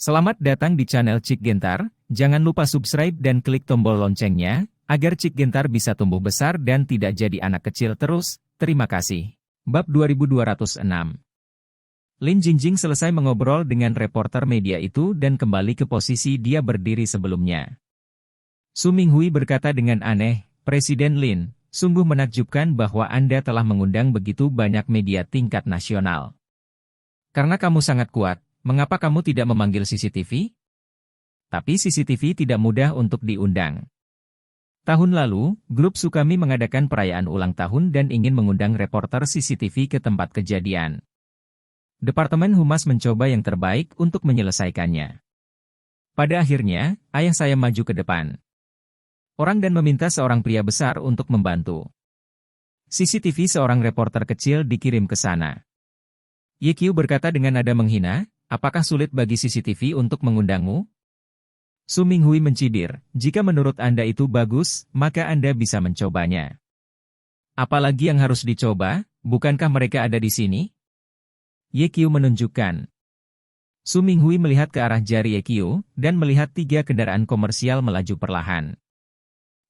Selamat datang di channel Cik Gentar, jangan lupa subscribe dan klik tombol loncengnya, agar Cik Gentar bisa tumbuh besar dan tidak jadi anak kecil terus, terima kasih. Bab 2206. Lin Jingjing selesai mengobrol dengan reporter media itu dan kembali ke posisi dia berdiri sebelumnya. Su Minghui berkata dengan aneh, Presiden Lin, sungguh menakjubkan bahwa Anda telah mengundang begitu banyak media tingkat nasional. Karena kamu sangat kuat, mengapa kamu tidak memanggil CCTV? Tapi CCTV tidak mudah untuk diundang. Tahun lalu, grup Sukami mengadakan perayaan ulang tahun dan ingin mengundang reporter CCTV ke tempat kejadian. Departemen Humas mencoba yang terbaik untuk menyelesaikannya. Pada akhirnya, ayah saya maju ke depan. Orang dan meminta seorang pria besar untuk membantu. CCTV seorang reporter kecil dikirim ke sana. YQ berkata dengan nada menghina, apakah sulit bagi CCTV untuk mengundangmu? Su Minghui mencibir, jika menurut Anda itu bagus, maka Anda bisa mencobanya. Apalagi yang harus dicoba, bukankah mereka ada di sini? YQ menunjukkan. Su Minghui melihat ke arah jari YQ, dan melihat 3 kendaraan komersial melaju perlahan.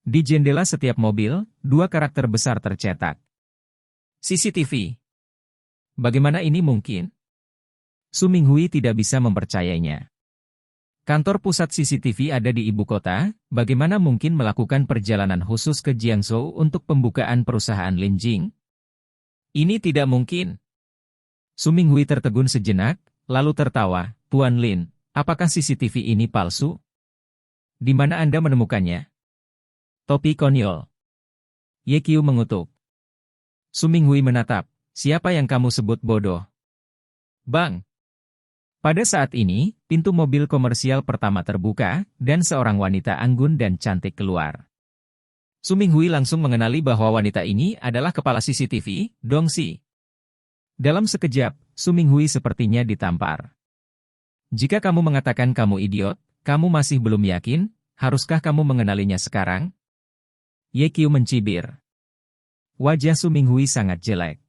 Di jendela setiap mobil, 2 karakter besar tercetak. CCTV. Bagaimana ini mungkin? Su Minghui tidak bisa mempercayainya. Kantor pusat CCTV ada di ibu kota, bagaimana mungkin melakukan perjalanan khusus ke Jiangzhou untuk pembukaan perusahaan Lin Jing? Ini tidak mungkin. Su Minghui tertegun sejenak, lalu tertawa, Tuan Lin, apakah CCTV ini palsu? Di mana Anda menemukannya? Topi konyol. YQ mengutuk. Su Minghui menatap, siapa yang kamu sebut bodoh? Bang! Pada saat ini, pintu mobil komersial pertama terbuka, dan seorang wanita anggun dan cantik keluar. Su Minghui langsung mengenali bahwa wanita ini adalah kepala CCTV, Dong Si. Dalam sekejap, Su Minghui sepertinya ditampar. Jika kamu mengatakan kamu idiot, kamu masih belum yakin, haruskah kamu mengenalinya sekarang? YQ mencibir. Wajah Su Minghui sangat jelek.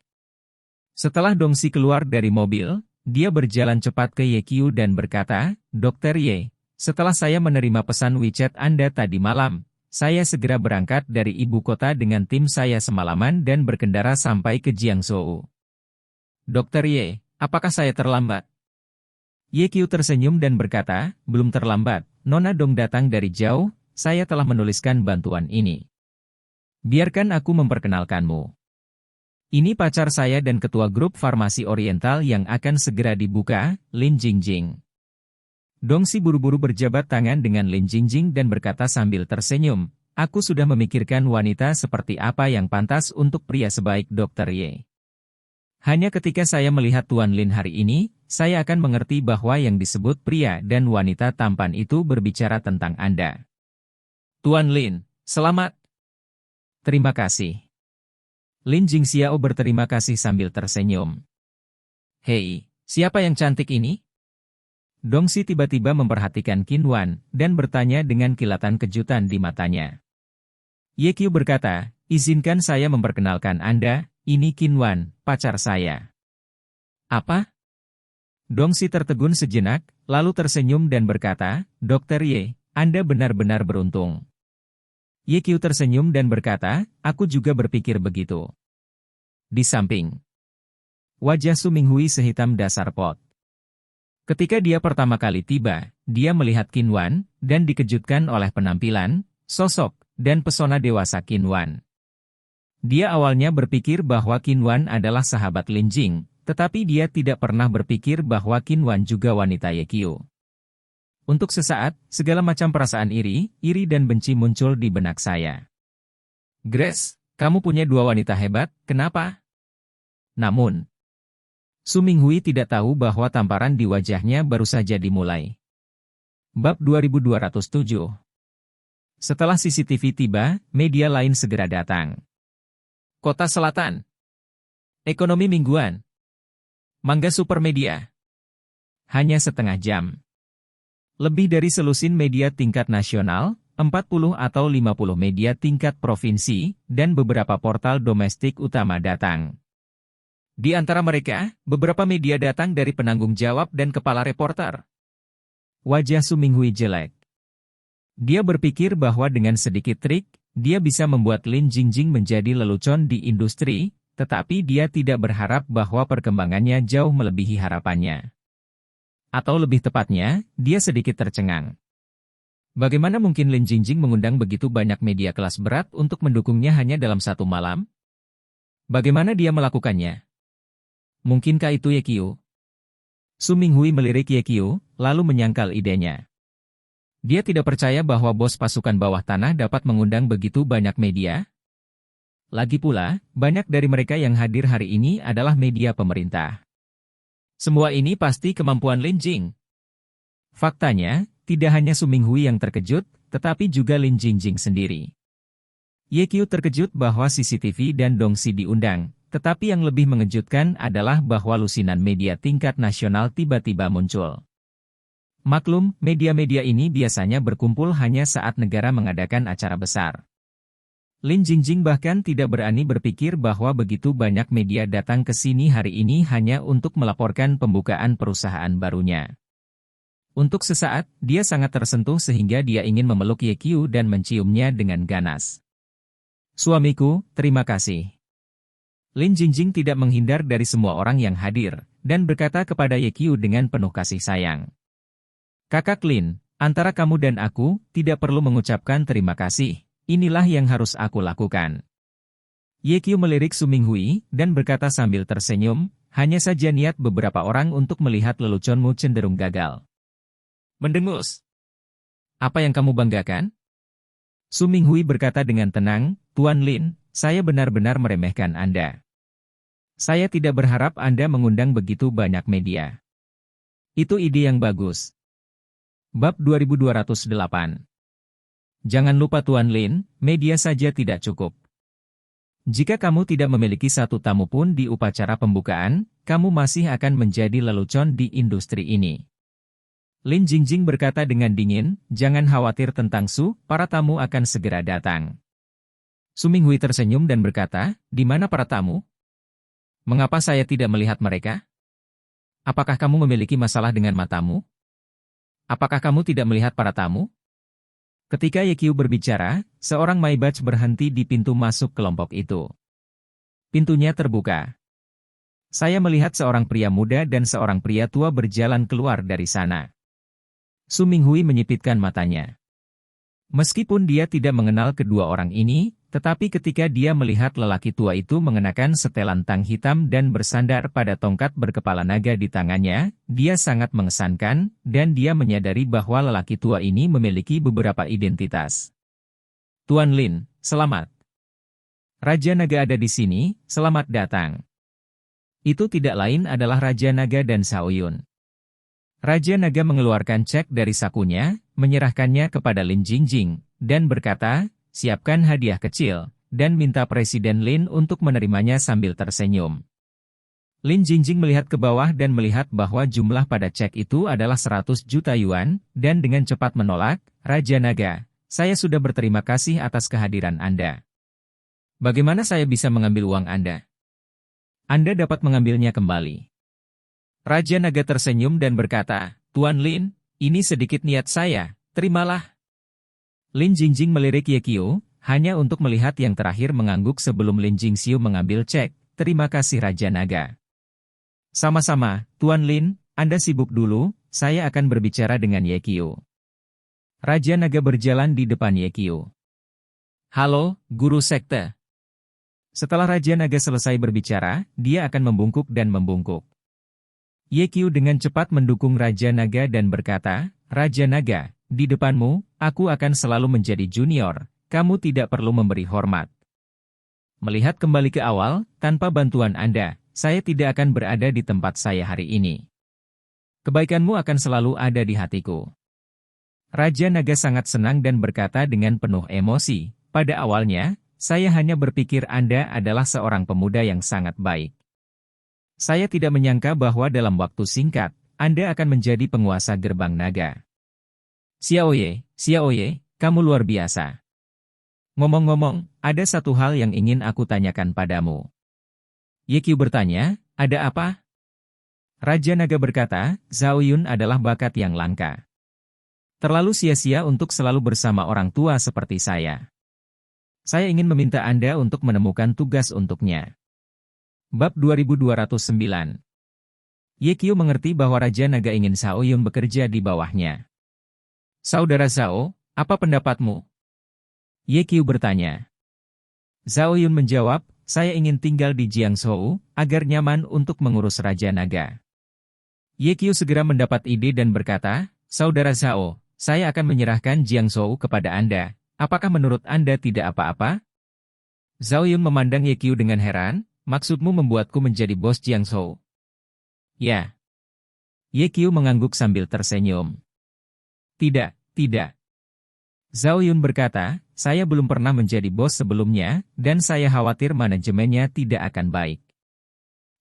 Setelah Dong Si keluar dari mobil, dia berjalan cepat ke YQ dan berkata, Dr. Ye, setelah saya menerima pesan WeChat Anda tadi malam, saya segera berangkat dari ibu kota dengan tim saya semalaman dan berkendara sampai ke Jiangzhou. Dr. Ye, apakah saya terlambat? YQ tersenyum dan berkata, belum terlambat, Nona Dong datang dari jauh, saya telah menuliskan bantuan ini. Biarkan aku memperkenalkanmu. Ini pacar saya dan ketua grup farmasi oriental yang akan segera dibuka, Lin Jingjing. Dong Si buru-buru berjabat tangan dengan Lin Jingjing dan berkata sambil tersenyum, aku sudah memikirkan wanita seperti apa yang pantas untuk pria sebaik Dr. Ye. Hanya ketika saya melihat Tuan Lin hari ini, saya akan mengerti bahwa yang disebut pria dan wanita tampan itu berbicara tentang Anda. Tuan Lin, selamat. Terima kasih. Lin Jingxiao berterima kasih sambil tersenyum. Hei, siapa yang cantik ini? Dong Si tiba-tiba memperhatikan Qin Wan, dan bertanya dengan kilatan kejutan di matanya. YQ berkata, izinkan saya memperkenalkan Anda, ini Qin Wan, pacar saya. Apa? Dong Si tertegun sejenak, lalu tersenyum dan berkata, Dr. Ye, Anda benar-benar beruntung. YQ tersenyum dan berkata, aku juga berpikir begitu. Di samping, wajah Su Minghui sehitam dasar pot. Ketika dia pertama kali tiba, dia melihat Qin Wan, dan dikejutkan oleh penampilan, sosok, dan pesona dewasa Qin Wan. Dia awalnya berpikir bahwa Qin Wan adalah sahabat Lin Jing, tetapi dia tidak pernah berpikir bahwa Qin Wan juga wanita YQ. Untuk sesaat, segala macam perasaan iri dan benci muncul di benak saya. Grace, kamu punya 2 wanita hebat, kenapa? Namun, Su Minghui tidak tahu bahwa tamparan di wajahnya baru saja dimulai. Bab 2207. Setelah CCTV tiba, media lain segera datang. Kota Selatan. Ekonomi mingguan. Mangga Supermedia. Hanya setengah jam. Lebih dari selusin media tingkat nasional, 40 atau 50 media tingkat provinsi, dan beberapa portal domestik utama datang. Di antara mereka, beberapa media datang dari penanggung jawab dan kepala reporter. Wajah Su Minghui jelek. Dia berpikir bahwa dengan sedikit trik, dia bisa membuat Lin Jingjing menjadi lelucon di industri, tetapi dia tidak berharap bahwa perkembangannya jauh melebihi harapannya. Atau lebih tepatnya, dia sedikit tercengang. Bagaimana mungkin Lin Jingjing mengundang begitu banyak media kelas berat untuk mendukungnya hanya dalam satu malam? Bagaimana dia melakukannya? Mungkinkah itu Ye Qiu? Su Minghui melirik Ye Qiu, lalu menyangkal idenya. Dia tidak percaya bahwa bos pasukan bawah tanah dapat mengundang begitu banyak media. Lagi pula, banyak dari mereka yang hadir hari ini adalah media pemerintah. Semua ini pasti kemampuan Lin Jing. Faktanya, tidak hanya Su Minghui yang terkejut, tetapi juga Lin Jingjing sendiri. Ye Qiu terkejut bahwa CCTV dan Dongxi diundang. Tetapi yang lebih mengejutkan adalah bahwa lusinan media tingkat nasional tiba-tiba muncul. Maklum, media-media ini biasanya berkumpul hanya saat negara mengadakan acara besar. Lin Jingjing bahkan tidak berani berpikir bahwa begitu banyak media datang ke sini hari ini hanya untuk melaporkan pembukaan perusahaan barunya. Untuk sesaat, dia sangat tersentuh sehingga dia ingin memeluk Ye Qiu dan menciumnya dengan ganas. "Suamiku, terima kasih." Lin Jingjing tidak menghindar dari semua orang yang hadir, dan berkata kepada Ye Qiu dengan penuh kasih sayang. "Kakak Lin, antara kamu dan aku, tidak perlu mengucapkan terima kasih, inilah yang harus aku lakukan." Ye Qiu melirik Su Minghui, dan berkata sambil tersenyum, "Hanya saja niat beberapa orang untuk melihat leluconmu cenderung gagal." "Mendengus. Apa yang kamu banggakan?" Su Minghui berkata dengan tenang, "Tuan Lin, saya benar-benar meremehkan Anda. Saya tidak berharap Anda mengundang begitu banyak media. Itu ide yang bagus." Bab 2208. Jangan lupa Tuan Lin, media saja tidak cukup. Jika kamu tidak memiliki satu tamu pun di upacara pembukaan, kamu masih akan menjadi lelucon di industri ini. Lin Jingjing berkata dengan dingin, "Jangan khawatir tentang Su, para tamu akan segera datang." Su Minghui tersenyum dan berkata, "Di mana para tamu? Mengapa saya tidak melihat mereka? Apakah kamu memiliki masalah dengan matamu? Apakah kamu tidak melihat para tamu?" Ketika Ye Qiu berbicara, seorang maibach berhenti di pintu masuk kelompok itu. Pintunya terbuka. Saya melihat seorang pria muda dan seorang pria tua berjalan keluar dari sana. Su Minghui menyipitkan matanya. Meskipun dia tidak mengenal kedua orang ini, tetapi ketika dia melihat lelaki tua itu mengenakan setelan tang hitam dan bersandar pada tongkat berkepala naga di tangannya, dia sangat mengesankan, dan dia menyadari bahwa lelaki tua ini memiliki beberapa identitas. "Tuan Lin, selamat. Raja Naga ada di sini, selamat datang." Itu tidak lain adalah Raja Naga dan Xiaoyun. Raja Naga mengeluarkan cek dari sakunya, menyerahkannya kepada Lin Jingjing, dan berkata, "Siapkan hadiah kecil," dan minta Presiden Lin untuk menerimanya sambil tersenyum. Lin Jingjing melihat ke bawah dan melihat bahwa jumlah pada cek itu adalah 100 juta yuan, dan dengan cepat menolak, "Raja Naga, saya sudah berterima kasih atas kehadiran Anda. Bagaimana saya bisa mengambil uang Anda? Anda dapat mengambilnya kembali." Raja Naga tersenyum dan berkata, "Tuan Lin, ini sedikit niat saya, terimalah." Lin Jingjing melirik Ye Qiu, hanya untuk melihat yang terakhir mengangguk sebelum Lin Jingxiu mengambil cek. "Terima kasih Raja Naga." "Sama-sama, Tuan Lin, Anda sibuk dulu, saya akan berbicara dengan Ye Qiu." Raja Naga berjalan di depan Ye Qiu. "Halo, Guru Sekte." Setelah Raja Naga selesai berbicara, dia akan membungkuk dan membungkuk. Ye Qiu dengan cepat mendukung Raja Naga dan berkata, "Raja Naga, di depanmu, aku akan selalu menjadi junior, kamu tidak perlu memberi hormat. Melihat kembali ke awal, tanpa bantuan Anda, saya tidak akan berada di tempat saya hari ini. Kebaikanmu akan selalu ada di hatiku." Raja Naga sangat senang dan berkata dengan penuh emosi, "Pada awalnya, saya hanya berpikir Anda adalah seorang pemuda yang sangat baik. Saya tidak menyangka bahwa dalam waktu singkat, Anda akan menjadi penguasa gerbang naga. Xiaoye, kamu luar biasa. Ngomong-ngomong, ada satu hal yang ingin aku tanyakan padamu." Ye Qiu bertanya, "Ada apa?" Raja Naga berkata, "Xiaoyun adalah bakat yang langka. Terlalu sia-sia untuk selalu bersama orang tua seperti saya. Saya ingin meminta Anda untuk menemukan tugas untuknya. Bab 2209. Ye Qiu mengerti bahwa Raja Naga ingin Zhao Yun bekerja di bawahnya. Saudara Zhao, apa pendapatmu? Ye Qiu bertanya. Zhao Yun menjawab, saya ingin tinggal di Jiangzhou, agar nyaman untuk mengurus Raja Naga. Ye Qiu segera mendapat ide dan berkata, Saudara Zhao, saya akan menyerahkan Jiangzhou kepada Anda. Apakah menurut Anda tidak apa-apa? Zhao Yun memandang Ye Qiu dengan heran, maksudmu membuatku menjadi bos Jiangzhou? Ya. Ye Qiu mengangguk sambil tersenyum. Tidak, tidak. Zhao Yun berkata, saya belum pernah menjadi bos sebelumnya, dan saya khawatir manajemennya tidak akan baik.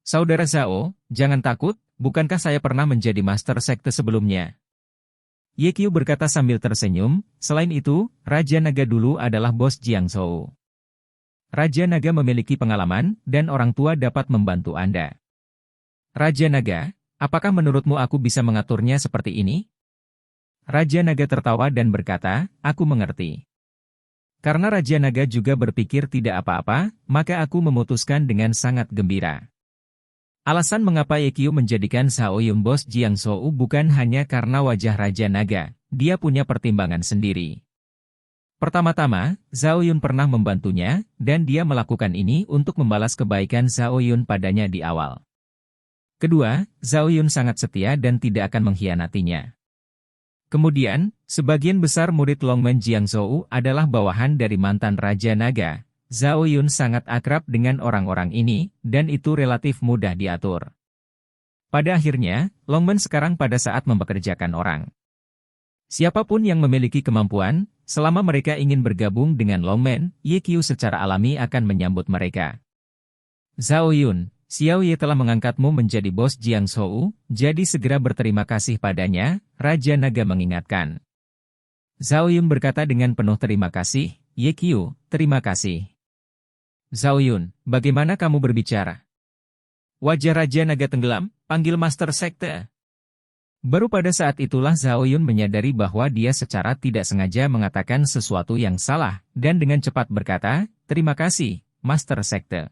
Saudara Zhao, jangan takut, bukankah saya pernah menjadi master sekte sebelumnya? Ye Qiu berkata sambil tersenyum, selain itu, Raja Naga dulu adalah bos Jiangzhou. Raja Naga memiliki pengalaman, dan orang tua dapat membantu Anda. Raja Naga, apakah menurutmu aku bisa mengaturnya seperti ini? Raja Naga tertawa dan berkata, aku mengerti. Karena Raja Naga juga berpikir tidak apa-apa, maka aku memutuskan dengan sangat gembira. Alasan mengapa Ye Qiu menjadikan Zhao Yun bos Jiangzhou bukan hanya karena wajah Raja Naga, dia punya pertimbangan sendiri. Pertama-tama, Zhao Yun pernah membantunya, dan dia melakukan ini untuk membalas kebaikan Zhao Yun padanya di awal. Kedua, Zhao Yun sangat setia dan tidak akan mengkhianatinya. Kemudian, sebagian besar murid Longmen Jiangzhou adalah bawahan dari mantan Raja Naga. Zhao Yun sangat akrab dengan orang-orang ini, dan itu relatif mudah diatur. Pada akhirnya, Longmen sekarang pada saat mempekerjakan orang. Siapapun yang memiliki kemampuan, selama mereka ingin bergabung dengan Longmen, Ye Qiu secara alami akan menyambut mereka. Zhao Yun, Xiao Ye telah mengangkatmu menjadi bos Jiangzhou, jadi segera berterima kasih padanya, Raja Naga mengingatkan. Zhao Yun berkata dengan penuh terima kasih, Ye Qiu, terima kasih. Zhao Yun, bagaimana kamu berbicara? Wajah Raja Naga tenggelam, panggil Master Sekte. Baru pada saat itulah Zhao Yun menyadari bahwa dia secara tidak sengaja mengatakan sesuatu yang salah, dan dengan cepat berkata, terima kasih, Master Sekte.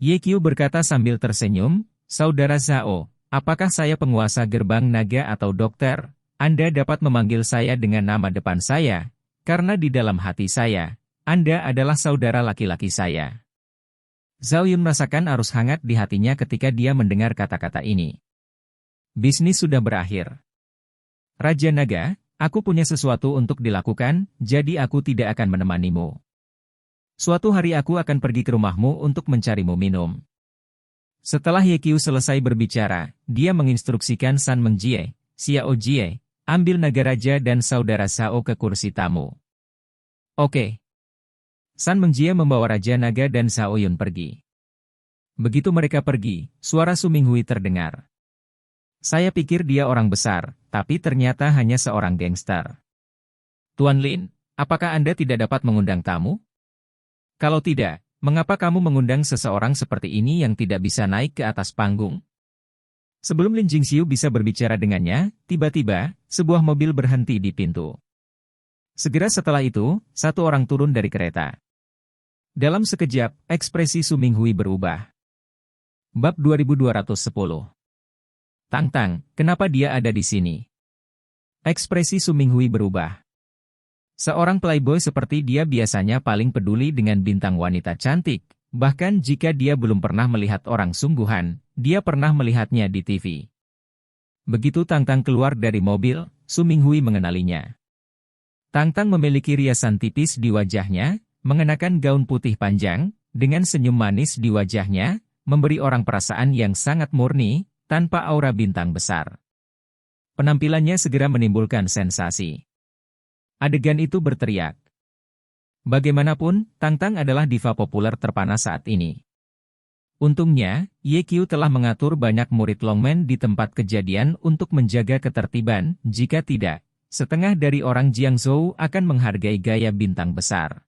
Ye Qiu berkata sambil tersenyum, Saudara Zhao, apakah saya penguasa gerbang naga atau dokter? Anda dapat memanggil saya dengan nama depan saya, karena di dalam hati saya, Anda adalah saudara laki-laki saya. Zhao Yun merasakan arus hangat di hatinya ketika dia mendengar kata-kata ini. Bisnis sudah berakhir. Raja Naga, aku punya sesuatu untuk dilakukan, jadi aku tidak akan menemanimu. Suatu hari aku akan pergi ke rumahmu untuk mencarimu minum. Setelah Ye Qiu selesai berbicara, dia menginstruksikan San Mengjie, Xiao Jie, ambil naga raja dan saudara Zhao ke kursi tamu. Oke. San Mengjie membawa Raja Naga dan Zhao Yun pergi. Begitu mereka pergi, suara Su Minghui terdengar. Saya pikir dia orang besar, tapi ternyata hanya seorang gangster. Tuan Lin, apakah Anda tidak dapat mengundang tamu? Kalau tidak, mengapa kamu mengundang seseorang seperti ini yang tidak bisa naik ke atas panggung? Sebelum Lin Jingxiu bisa berbicara dengannya, tiba-tiba, sebuah mobil berhenti di pintu. Segera setelah itu, satu orang turun dari kereta. Dalam sekejap, ekspresi Su Minghui berubah. Bab 2210. Tang, kenapa dia ada di sini? Ekspresi Su Minghui berubah. Seorang playboy seperti dia biasanya paling peduli dengan bintang wanita cantik, bahkan jika dia belum pernah melihat orang sungguhan, dia pernah melihatnya di TV. Begitu Tang keluar dari mobil, Su Minghui mengenalinya. Tang memiliki riasan tipis di wajahnya, mengenakan gaun putih panjang, dengan senyum manis di wajahnya, memberi orang perasaan yang sangat murni, tanpa aura bintang besar. Penampilannya segera menimbulkan sensasi. Adegan itu berteriak. Bagaimanapun, Tang adalah diva populer terpana saat ini. Untungnya, Ye Qiu telah mengatur banyak murid Longmen di tempat kejadian untuk menjaga ketertiban, jika tidak, setengah dari orang Jiangzhou akan menghargai gaya bintang besar.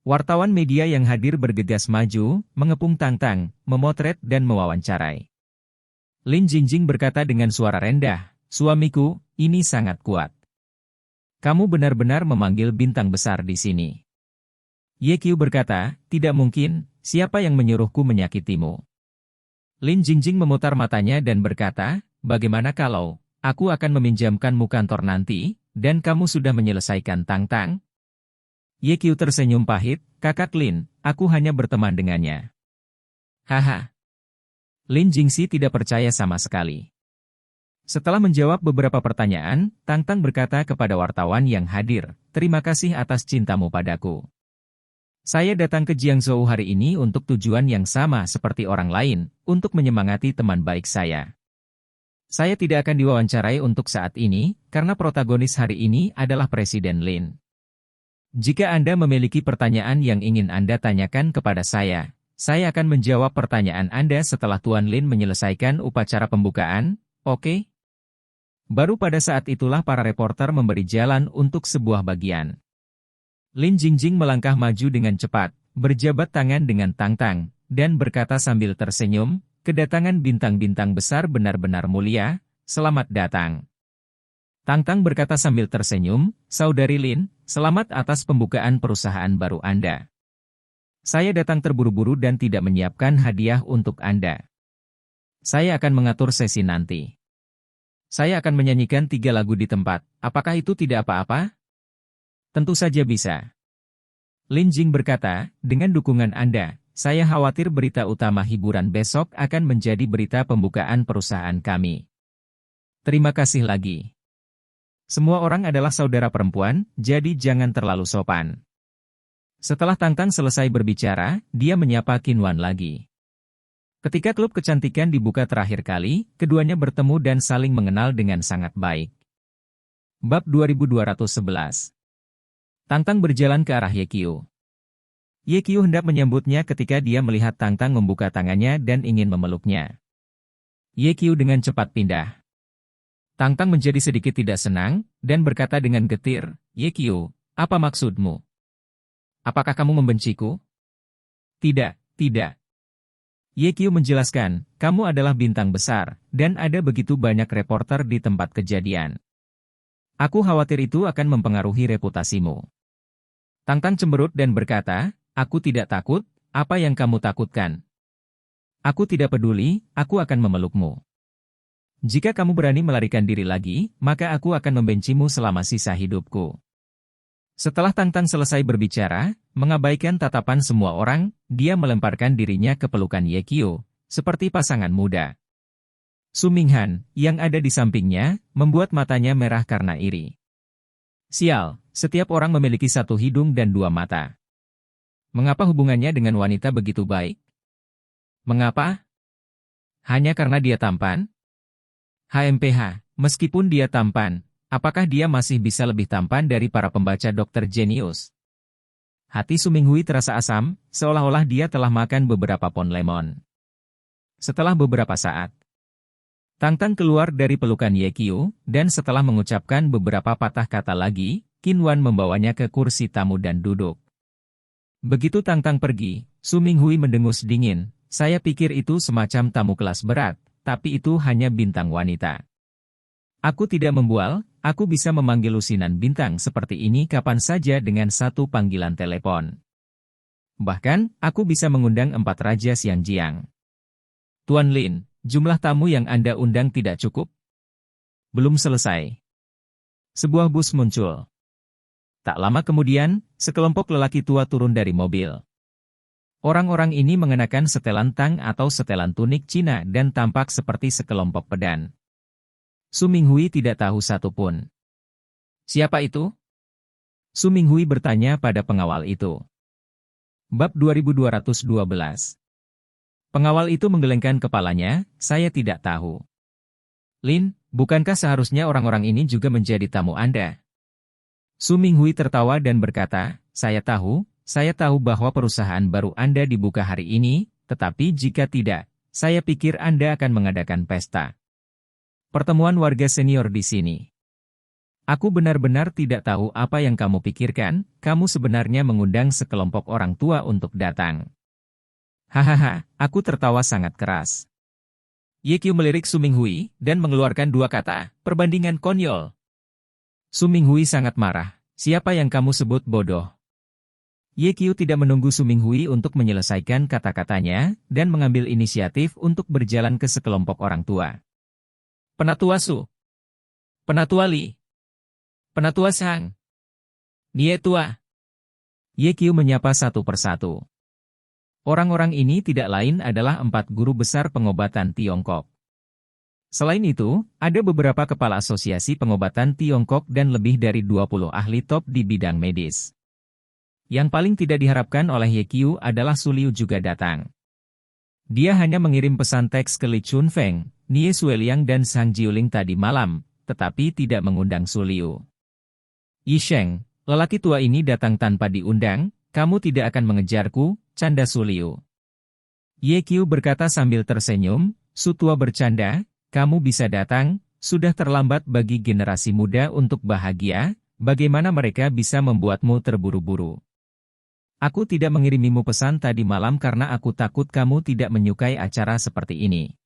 Wartawan media yang hadir bergegas maju, mengepung Tang, memotret dan mewawancarai. Lin Jingjing berkata dengan suara rendah, suamiku, ini sangat kuat. Kamu benar-benar memanggil bintang besar di sini. Ye Qiu berkata, tidak mungkin, siapa yang menyuruhku menyakitimu? Lin Jingjing memutar matanya dan berkata, bagaimana kalau aku akan meminjamkanmu kantor nanti, dan kamu sudah menyelesaikan Tang Tang? Ye Qiu tersenyum pahit, kakak Lin, aku hanya berteman dengannya. Haha. Lin Jingxi tidak percaya sama sekali. Setelah menjawab beberapa pertanyaan, Tang Tang berkata kepada wartawan yang hadir, terima kasih atas cintamu padaku. Saya datang ke Jiangzhou hari ini untuk tujuan yang sama seperti orang lain, untuk menyemangati teman baik saya. Saya tidak akan diwawancarai untuk saat ini, karena protagonis hari ini adalah Presiden Lin. Jika Anda memiliki pertanyaan yang ingin Anda tanyakan kepada saya akan menjawab pertanyaan Anda setelah Tuan Lin menyelesaikan upacara pembukaan, oke? Baru pada saat itulah para reporter memberi jalan untuk sebuah bagian. Lin Jingjing melangkah maju dengan cepat, berjabat tangan dengan Tang Tang, dan berkata sambil tersenyum, kedatangan bintang-bintang besar benar-benar mulia, selamat datang. Tang Tang berkata sambil tersenyum, Saudari Lin, selamat atas pembukaan perusahaan baru Anda. Saya datang terburu-buru dan tidak menyiapkan hadiah untuk Anda. Saya akan mengatur sesi nanti. Saya akan menyanyikan 3 lagu di tempat, apakah itu tidak apa-apa? Tentu saja bisa. Lin Jing berkata, dengan dukungan Anda, saya khawatir berita utama hiburan besok akan menjadi berita pembukaan perusahaan kami. Terima kasih lagi. Semua orang adalah saudara perempuan, jadi jangan terlalu sopan. Setelah Tang Tang selesai berbicara, dia menyapa Qin Wan lagi. Ketika klub kecantikan dibuka terakhir kali, keduanya bertemu dan saling mengenal dengan sangat baik. Bab 2211. Tang Tang berjalan ke arah Ye Qiu. Ye Qiu hendak menyambutnya ketika dia melihat Tang Tang membuka tangannya dan ingin memeluknya. Ye Qiu dengan cepat pindah. Tang Tang menjadi sedikit tidak senang, dan berkata dengan getir, Ye Qiu, apa maksudmu? Apakah kamu membenciku? Tidak, tidak. Ye Qiu menjelaskan, kamu adalah bintang besar, dan ada begitu banyak reporter di tempat kejadian. Aku khawatir itu akan mempengaruhi reputasimu. Tang Tang cemberut dan berkata, aku tidak takut, apa yang kamu takutkan? Aku tidak peduli, aku akan memelukmu. Jika kamu berani melarikan diri lagi, maka aku akan membencimu selama sisa hidupku. Setelah Tang Tang selesai berbicara, mengabaikan tatapan semua orang, dia melemparkan dirinya ke pelukan Ye Qiu, seperti pasangan muda. Su Minghan, yang ada di sampingnya, membuat matanya merah karena iri. Sial, setiap orang memiliki 1 hidung dan 2 mata. Mengapa hubungannya dengan wanita begitu baik? Mengapa? Hanya karena dia tampan? HMPH, meskipun dia tampan, apakah dia masih bisa lebih tampan dari para pembaca dokter jenius? Hati Su Minghui terasa asam, seolah-olah dia telah makan beberapa pon lemon. Setelah beberapa saat, Tang Tang keluar dari pelukan Ye Qiu, dan setelah mengucapkan beberapa patah kata lagi, Qin Wan membawanya ke kursi tamu dan duduk. Begitu Tang Tang pergi, Su Minghui mendengus dingin, saya pikir itu semacam tamu kelas berat, tapi itu hanya bintang wanita. Aku tidak membual, aku bisa memanggil lusinan bintang seperti ini kapan saja dengan 1 panggilan telepon. Bahkan, aku bisa mengundang 4 Raja Xiangjiang. Tuan Lin, jumlah tamu yang Anda undang tidak cukup? Belum selesai. Sebuah bus muncul. Tak lama kemudian, sekelompok lelaki tua turun dari mobil. Orang-orang ini mengenakan setelan tang atau setelan tunik Cina dan tampak seperti sekelompok pedan. Su Minghui tidak tahu satu pun. Siapa itu? Su Minghui bertanya pada pengawal itu. Bab 2212. Pengawal itu menggelengkan kepalanya, saya tidak tahu. Lin, bukankah seharusnya orang-orang ini juga menjadi tamu Anda? Su Minghui tertawa dan berkata, saya tahu bahwa perusahaan baru Anda dibuka hari ini, tetapi jika tidak, saya pikir Anda akan mengadakan pesta. Pertemuan warga senior di sini. Aku benar-benar tidak tahu apa yang kamu pikirkan, kamu sebenarnya mengundang sekelompok orang tua untuk datang. Hahaha, aku tertawa sangat keras. Ye Qiu melirik Su Minghui, dan mengeluarkan 2 kata, perbandingan konyol. Su Minghui sangat marah. Siapa yang kamu sebut bodoh? Ye Qiu tidak menunggu Su Minghui untuk menyelesaikan kata-katanya, dan mengambil inisiatif untuk berjalan ke sekelompok orang tua. Penatua Su. Penatua Li. Penatua Sang. Nie tua. Ye Qiu menyapa satu persatu. Orang-orang ini tidak lain adalah 4 guru besar pengobatan Tiongkok. Selain itu, ada beberapa kepala asosiasi pengobatan Tiongkok dan lebih dari 20 ahli top di bidang medis. Yang paling tidak diharapkan oleh Ye Qiu adalah Su Liu juga datang. Dia hanya mengirim pesan teks ke Li Chunfeng, Nie Xueliang dan Sang Jiuling tadi malam, tetapi tidak mengundang Su Liu. Yi Sheng, lelaki tua ini datang tanpa diundang, kamu tidak akan mengejarku, canda Su Liu. Ye Qiu berkata sambil tersenyum, Su tua bercanda, kamu bisa datang, sudah terlambat bagi generasi muda untuk bahagia, bagaimana mereka bisa membuatmu terburu-buru. Aku tidak mengirimimu pesan tadi malam karena aku takut kamu tidak menyukai acara seperti ini.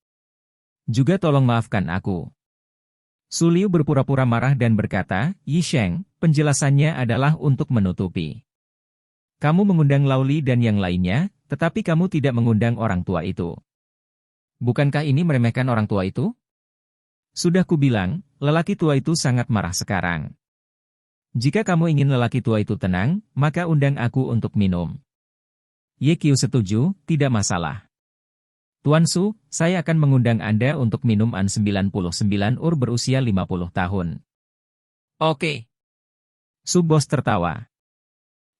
Juga tolong maafkan aku. Su Liu berpura-pura marah dan berkata, Yi Sheng, penjelasannya adalah untuk menutupi. Kamu mengundang Lao Li dan yang lainnya, tetapi kamu tidak mengundang orang tua itu. Bukankah ini meremehkan orang tua itu? Sudah kubilang, lelaki tua itu sangat marah sekarang. Jika kamu ingin lelaki tua itu tenang, maka undang aku untuk minum. Ye Qiu setuju, tidak masalah. Tuan Su, saya akan mengundang Anda untuk minum An 99 berusia 50 tahun. Oke. Su bos tertawa.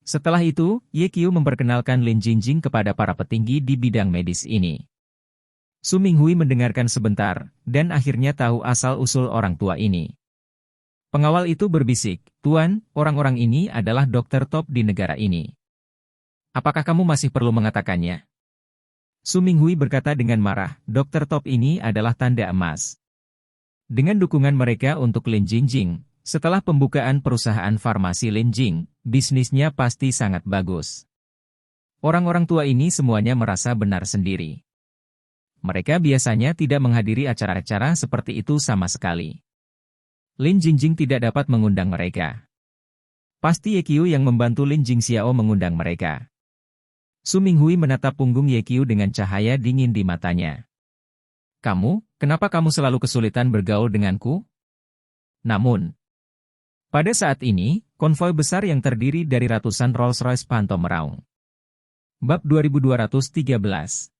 Setelah itu, Ye Qiu memperkenalkan Lin Jingjing kepada para petinggi di bidang medis ini. Su Minghui mendengarkan sebentar, dan akhirnya tahu asal-usul orang tua ini. Pengawal itu berbisik, Tuan, orang-orang ini adalah dokter top di negara ini. Apakah kamu masih perlu mengatakannya? Su Minghui berkata dengan marah, dokter top ini adalah tanda emas. Dengan dukungan mereka untuk Lin Jingjing, setelah pembukaan perusahaan farmasi Lin Jing, bisnisnya pasti sangat bagus. Orang-orang tua ini semuanya merasa benar sendiri. Mereka biasanya tidak menghadiri acara-acara seperti itu sama sekali. Lin Jingjing tidak dapat mengundang mereka. Pasti Ye Qiu yang membantu Lin Jingxiao mengundang mereka. Su Minghui menatap punggung Ye Qiu dengan cahaya dingin di matanya. Kenapa kamu selalu kesulitan bergaul denganku? Namun, pada saat ini, konvoi besar yang terdiri dari ratusan Rolls-Royce Phantom meraung. Bab 2213.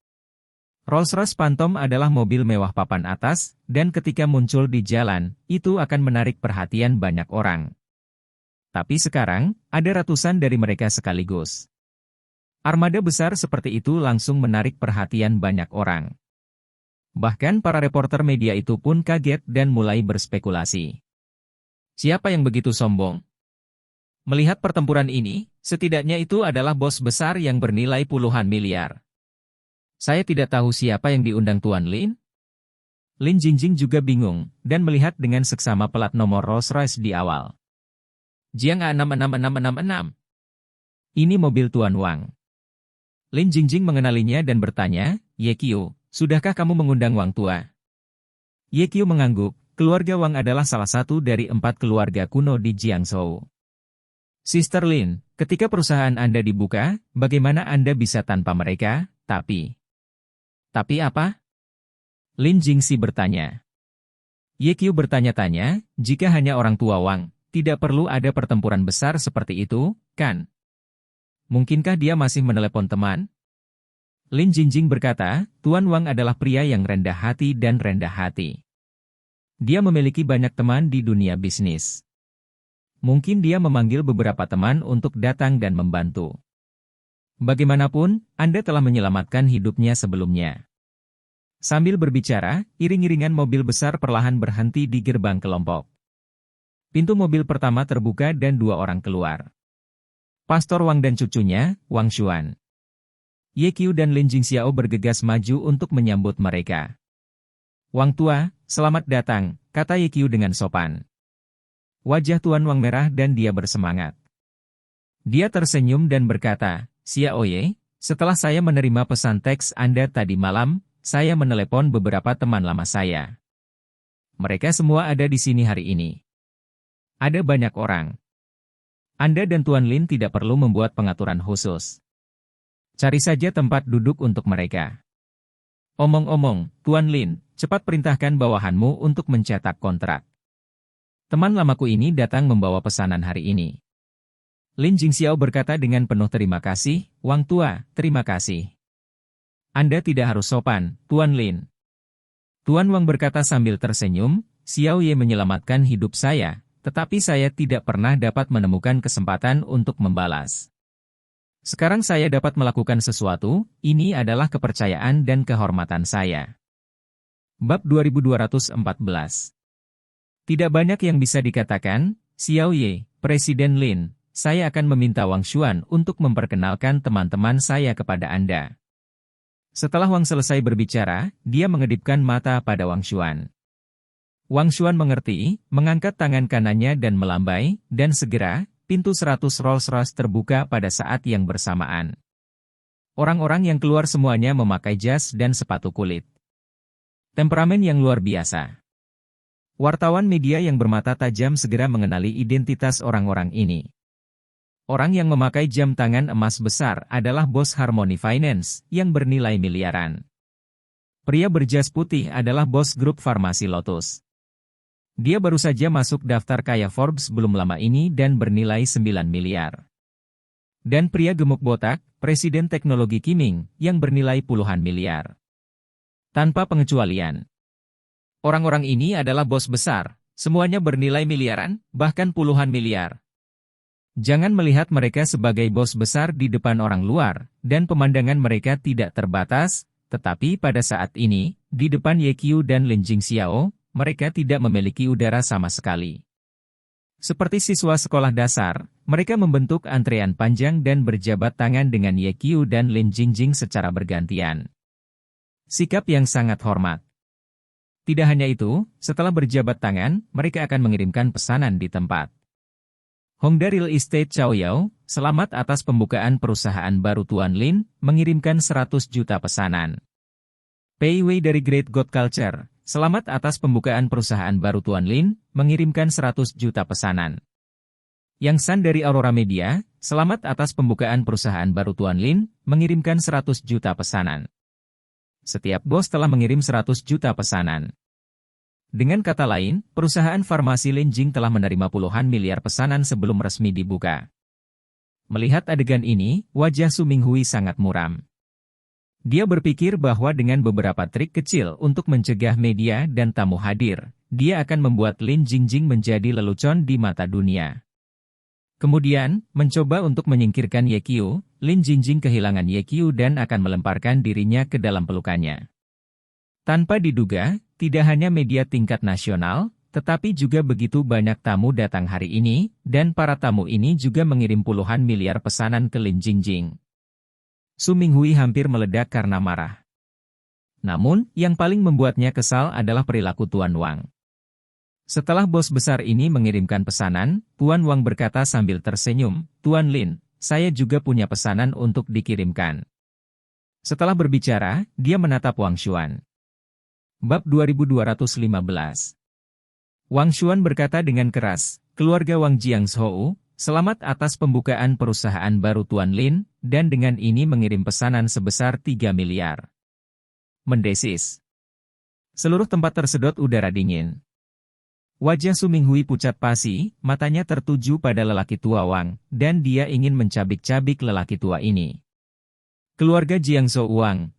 Rolls-Royce Phantom adalah mobil mewah papan atas, dan ketika muncul di jalan, itu akan menarik perhatian banyak orang. Tapi sekarang, ada ratusan dari mereka sekaligus. Armada besar seperti itu langsung menarik perhatian banyak orang. Bahkan para reporter media itu pun kaget dan mulai berspekulasi. Siapa yang begitu sombong? Melihat pertempuran ini, setidaknya itu adalah bos besar yang bernilai puluhan miliar. Saya tidak tahu siapa yang diundang Tuan Lin. Lin Jingjing juga bingung, dan melihat dengan seksama pelat nomor Rolls-Royce di awal. Jiang A66666. Ini mobil Tuan Wang. Lin Jingjing mengenalinya dan bertanya, Ye Qiu, sudahkah kamu mengundang Wang tua? Ye Qiu mengangguk, keluarga Wang adalah salah satu dari 4 keluarga kuno di Jiangzhou. Sister Lin, ketika perusahaan Anda dibuka, bagaimana Anda bisa tanpa mereka? Tapi apa? Lin Jingxi bertanya. Ye Qiu bertanya-tanya, jika hanya orang tua Wang, tidak perlu ada pertempuran besar seperti itu, kan? Mungkinkah dia masih menelepon teman? Lin Jingjing berkata, Tuan Wang adalah pria yang rendah hati dan rendah hati. Dia memiliki banyak teman di dunia bisnis. Mungkin dia memanggil beberapa teman untuk datang dan membantu. Bagaimanapun, Anda telah menyelamatkan hidupnya sebelumnya. Sambil berbicara, iring-iringan mobil besar perlahan berhenti di gerbang kelompok. Pintu mobil pertama terbuka dan 2 orang keluar. Pastor Wang dan cucunya, Wang Xuan. Ye Qiu dan Lin Jingxiao bergegas maju untuk menyambut mereka. Wang tua, selamat datang, kata Ye Qiu dengan sopan. Wajah Tuan Wang merah dan dia bersemangat. Dia tersenyum dan berkata, Xiao Ye, setelah saya menerima pesan teks Anda tadi malam, saya menelepon beberapa teman lama saya. Mereka semua ada di sini hari ini. Ada banyak orang. Anda dan Tuan Lin tidak perlu membuat pengaturan khusus. Cari saja tempat duduk untuk mereka. Omong-omong, Tuan Lin, cepat perintahkan bawahanmu untuk mencetak kontrak. Teman lamaku ini datang membawa pesanan hari ini. Lin Jingxiao berkata dengan penuh terima kasih, Wang Tua, terima kasih. Anda tidak harus sopan, Tuan Lin. Tuan Wang berkata sambil tersenyum, Xiao Ye menyelamatkan hidup saya, tetapi saya tidak pernah dapat menemukan kesempatan untuk membalas. Sekarang saya dapat melakukan sesuatu, ini adalah kepercayaan dan kehormatan saya. Bab 2214. Tidak banyak yang bisa dikatakan, Xiao Ye, Presiden Lin, saya akan meminta Wang Xuan untuk memperkenalkan teman-teman saya kepada Anda. Setelah Wang selesai berbicara, dia mengedipkan mata pada Wang Xuan. Wang Xuan mengerti, mengangkat tangan kanannya dan melambai, dan segera, pintu 100 Rolls-Royce terbuka pada saat yang bersamaan. Orang-orang yang keluar semuanya memakai jas dan sepatu kulit. Temperamen yang luar biasa. Wartawan media yang bermata tajam segera mengenali identitas orang-orang ini. Orang yang memakai jam tangan emas besar adalah bos Harmony Finance, yang bernilai miliaran. Pria berjas putih adalah bos grup farmasi Lotus. Dia baru saja masuk daftar kaya Forbes belum lama ini dan bernilai 9 miliar. Dan pria gemuk botak, Presiden Teknologi Kiming, yang bernilai puluhan miliar. Tanpa pengecualian. Orang-orang ini adalah bos besar, semuanya bernilai miliaran, bahkan puluhan miliar. Jangan melihat mereka sebagai bos besar di depan orang luar, dan pemandangan mereka tidak terbatas, tetapi pada saat ini, di depan Ye Qiu dan Lin Jingxiao, mereka tidak memiliki udara sama sekali. Seperti siswa sekolah dasar, mereka membentuk antrean panjang dan berjabat tangan dengan Ye Qiu dan Lin Jingjing secara bergantian. Sikap yang sangat hormat. Tidak hanya itu, setelah berjabat tangan, mereka akan mengirimkan pesanan di tempat. Hongda Real Estate Cao Yao, selamat atas pembukaan perusahaan baru Tuan Lin, mengirimkan 100 juta pesanan. Pei Wei dari Great God Culture, selamat atas pembukaan perusahaan baru Tuan Lin, mengirimkan 100 juta pesanan. Yang San dari Aurora Media, selamat atas pembukaan perusahaan baru Tuan Lin, mengirimkan 100 juta pesanan. Setiap bos telah mengirim 100 juta pesanan. Dengan kata lain, perusahaan farmasi Lin Jing telah menerima puluhan miliar pesanan sebelum resmi dibuka. Melihat adegan ini, wajah Su Minghui sangat muram. Dia berpikir bahwa dengan beberapa trik kecil untuk mencegah media dan tamu hadir, dia akan membuat Lin Jingjing menjadi lelucon di mata dunia. Kemudian, mencoba untuk menyingkirkan Ye Qiu, Lin Jingjing kehilangan Ye Qiu dan akan melemparkan dirinya ke dalam pelukannya. Tanpa diduga, tidak hanya media tingkat nasional, tetapi juga begitu banyak tamu datang hari ini, dan para tamu ini juga mengirim puluhan miliar pesanan ke Lin Jingjing. Su Minghui hampir meledak karena marah. Namun, yang paling membuatnya kesal adalah perilaku Tuan Wang. Setelah bos besar ini mengirimkan pesanan, Tuan Wang berkata sambil tersenyum, Tuan Lin, saya juga punya pesanan untuk dikirimkan. Setelah berbicara, dia menatap Wang Xuan. Bab 2215. Wang Xuan berkata dengan keras, keluarga Wang Jiangshou, selamat atas pembukaan perusahaan baru Tuan Lin, dan dengan ini mengirim pesanan sebesar 3 miliar. Mendesis. Seluruh tempat tersedot udara dingin. Wajah Su Minghui pucat pasi, matanya tertuju pada lelaki tua Wang, dan dia ingin mencabik-cabik lelaki tua ini. Keluarga Jiangshou Wang,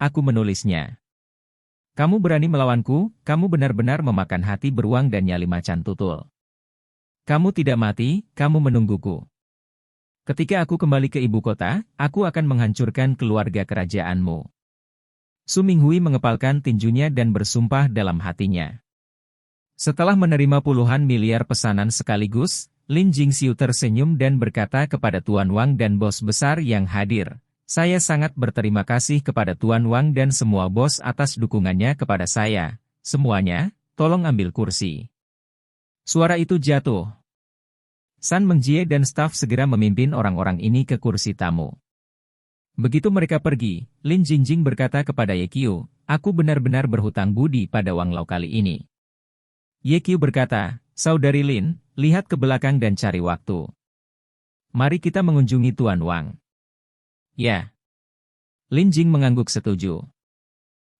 aku menulisnya. Kamu berani melawanku, kamu benar-benar memakan hati beruang dan nyali macan tutul. Kamu tidak mati, kamu menungguku. Ketika aku kembali ke ibu kota, aku akan menghancurkan keluarga kerajaanmu. Su Minghui mengepalkan tinjunya dan bersumpah dalam hatinya. Setelah menerima puluhan miliar pesanan sekaligus, Lin Jingxiu tersenyum dan berkata kepada Tuan Wang dan bos besar yang hadir, saya sangat berterima kasih kepada Tuan Wang dan semua bos atas dukungannya kepada saya. Semuanya, tolong ambil kursi. Suara itu jatuh. San Mengjie dan staf segera memimpin orang-orang ini ke kursi tamu. Begitu mereka pergi, Lin Jingjing berkata kepada Ye Qiu, aku benar-benar berhutang budi pada Wang Lao kali ini. Ye Qiu berkata, Saudari Lin, lihat ke belakang dan cari waktu. Mari kita mengunjungi Tuan Wang. Ya. Lin Jing mengangguk setuju.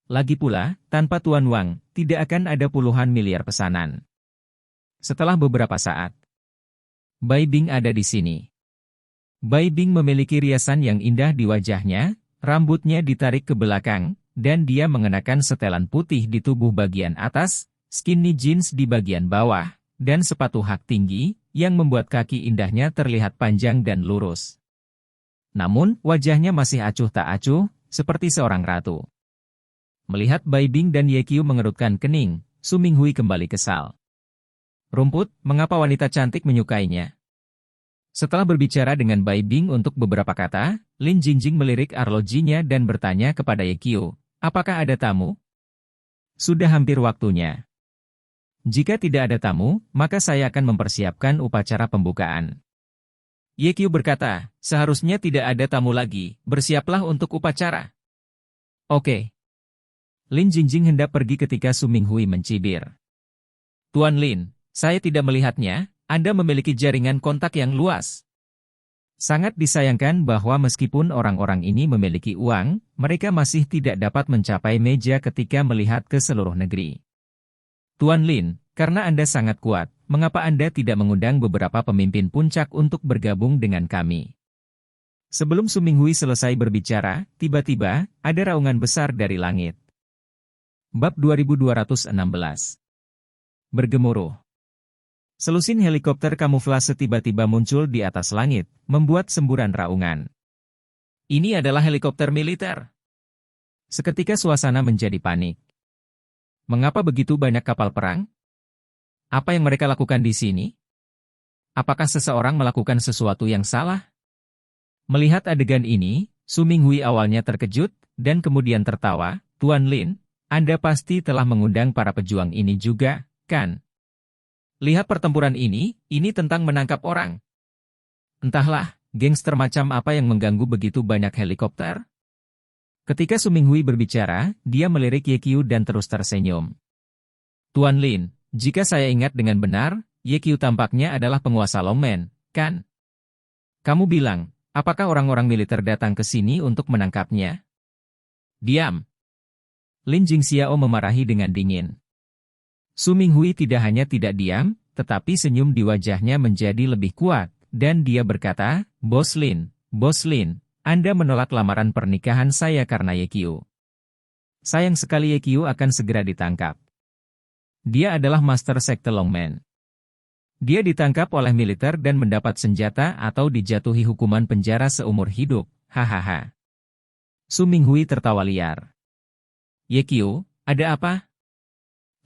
Lagi pula, tanpa Tuan Wang, tidak akan ada puluhan miliar pesanan. Setelah beberapa saat, Bai Bing ada di sini. Bai Bing memiliki riasan yang indah di wajahnya, rambutnya ditarik ke belakang, dan dia mengenakan setelan putih di tubuh bagian atas, skinny jeans di bagian bawah, dan sepatu hak tinggi, yang membuat kaki indahnya terlihat panjang dan lurus. Namun, wajahnya masih acuh tak acuh, seperti seorang ratu. Melihat Bai Bing dan Ye Qiu mengerutkan kening, Su Minghui kembali kesal. Rumput, mengapa wanita cantik menyukainya? Setelah berbicara dengan Bai Bing untuk beberapa kata, Lin Jingjing melirik arlojinya dan bertanya kepada Ye Qiu, apakah ada tamu? Sudah hampir waktunya. Jika tidak ada tamu, maka saya akan mempersiapkan upacara pembukaan. Ye Qiu berkata, seharusnya tidak ada tamu lagi, bersiaplah untuk upacara. Oke. Lin Jingjing hendak pergi ketika Su Minghui mencibir. Tuan Lin, saya tidak melihatnya, Anda memiliki jaringan kontak yang luas. Sangat disayangkan bahwa meskipun orang-orang ini memiliki uang, mereka masih tidak dapat mencapai meja ketika melihat ke seluruh negeri. Tuan Lin, karena Anda sangat kuat, mengapa Anda tidak mengundang beberapa pemimpin puncak untuk bergabung dengan kami? Sebelum Su Minghui selesai berbicara, tiba-tiba, ada raungan besar dari langit. Bab 2216. Bergemuruh. Selusin helikopter kamuflase tiba-tiba muncul di atas langit, membuat semburan raungan. Ini adalah helikopter militer. Seketika suasana menjadi panik. Mengapa begitu banyak kapal perang? Apa yang mereka lakukan di sini? Apakah seseorang melakukan sesuatu yang salah? Melihat adegan ini, Su Minghui awalnya terkejut, dan kemudian tertawa. Tuan Lin, Anda pasti telah mengundang para pejuang ini juga, kan? Lihat pertempuran ini tentang menangkap orang. Entahlah, gangster macam apa yang mengganggu begitu banyak helikopter? Ketika Su Minghui berbicara, dia melirik Ye Qiu dan terus tersenyum. Tuan Lin, jika saya ingat dengan benar, Ye Qiu tampaknya adalah penguasa Longmen, kan? Kamu bilang, apakah orang-orang militer datang ke sini untuk menangkapnya? Diam. Lin Jingxiao memarahi dengan dingin. Su Minghui tidak hanya tidak diam, tetapi senyum di wajahnya menjadi lebih kuat, dan dia berkata, Bos Lin, Anda menolak lamaran pernikahan saya karena Ye Qiu. Sayang sekali Ye Qiu akan segera ditangkap. Dia adalah Master Sekte Longmen. Dia ditangkap oleh militer dan mendapat senjata atau dijatuhi hukuman penjara seumur hidup, hahaha. Su Minghui tertawa liar. Ye Qiu, ada apa?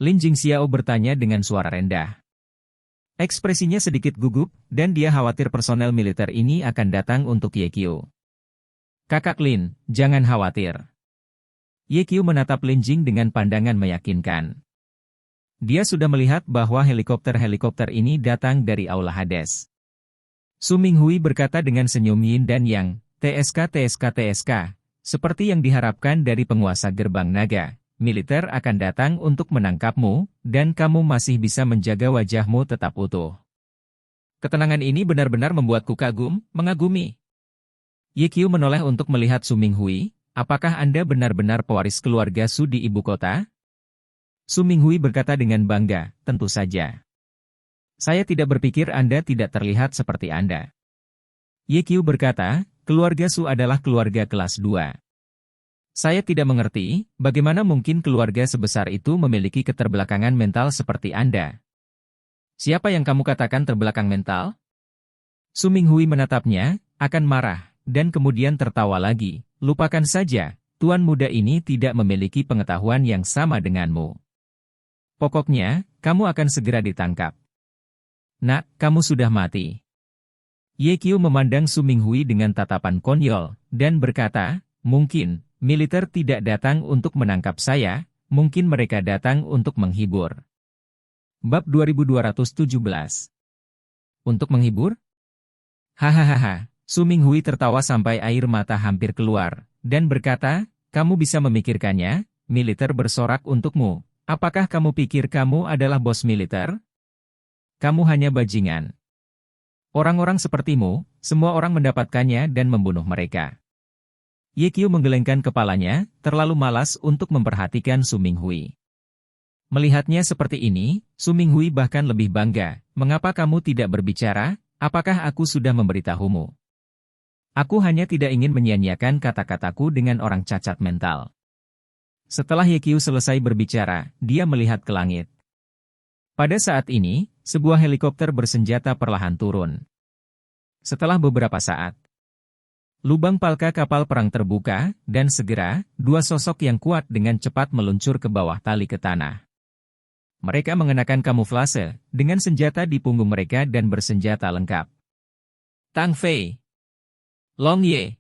Lin Jingxiao bertanya dengan suara rendah. Ekspresinya sedikit gugup, dan dia khawatir personel militer ini akan datang untuk Ye Qiu. Kakak Lin, jangan khawatir. Ye Qiu menatap Lin Jing dengan pandangan meyakinkan. Dia sudah melihat bahwa helikopter-helikopter ini datang dari Aula Hades. Su Minghui berkata dengan senyum yin dan yang, TSK, seperti yang diharapkan dari penguasa gerbang naga. Militer akan datang untuk menangkapmu, dan kamu masih bisa menjaga wajahmu tetap utuh. Ketenangan ini benar-benar membuatku mengagumi. Ye Qiu menoleh untuk melihat Su Minghui, apakah Anda benar-benar pewaris keluarga Su di ibu kota? Su Minghui berkata dengan bangga, tentu saja. Saya tidak berpikir Anda tidak terlihat seperti Anda. Ye Qiu berkata, keluarga Su adalah keluarga kelas 2. Saya tidak mengerti, bagaimana mungkin keluarga sebesar itu memiliki keterbelakangan mental seperti Anda. Siapa yang kamu katakan terbelakang mental? Su Minghui menatapnya, akan marah, dan kemudian tertawa lagi. Lupakan saja, tuan muda ini tidak memiliki pengetahuan yang sama denganmu. Pokoknya, kamu akan segera ditangkap. Nak, kamu sudah mati. Ye Qiu memandang Su Minghui dengan tatapan konyol, dan berkata, mungkin, militer tidak datang untuk menangkap saya, mungkin mereka datang untuk menghibur. Bab 2217. Untuk menghibur? Hahaha, Su Minghui tertawa sampai air mata hampir keluar, dan berkata, kamu bisa memikirkannya, militer bersorak untukmu. Apakah kamu pikir kamu adalah bos militer? kamu hanya bajingan. Orang-orang sepertimu, semua orang mendapatkannya dan membunuh mereka. Ye Qiu menggelengkan kepalanya, terlalu malas untuk memperhatikan Su Minghui. Melihatnya seperti ini, Su Minghui bahkan lebih bangga. Mengapa kamu tidak berbicara? Apakah aku sudah memberitahumu? Aku hanya tidak ingin menyia-nyiakan kata-kataku dengan orang cacat mental. Setelah Ye Qiu selesai berbicara, dia melihat ke langit. Pada saat ini, sebuah helikopter bersenjata perlahan turun. Setelah beberapa saat, lubang palka kapal perang terbuka, dan segera, dua sosok yang kuat dengan cepat meluncur ke bawah tali ke tanah. Mereka mengenakan kamuflase, dengan senjata di punggung mereka dan bersenjata lengkap. Tang Fei, Long Ye.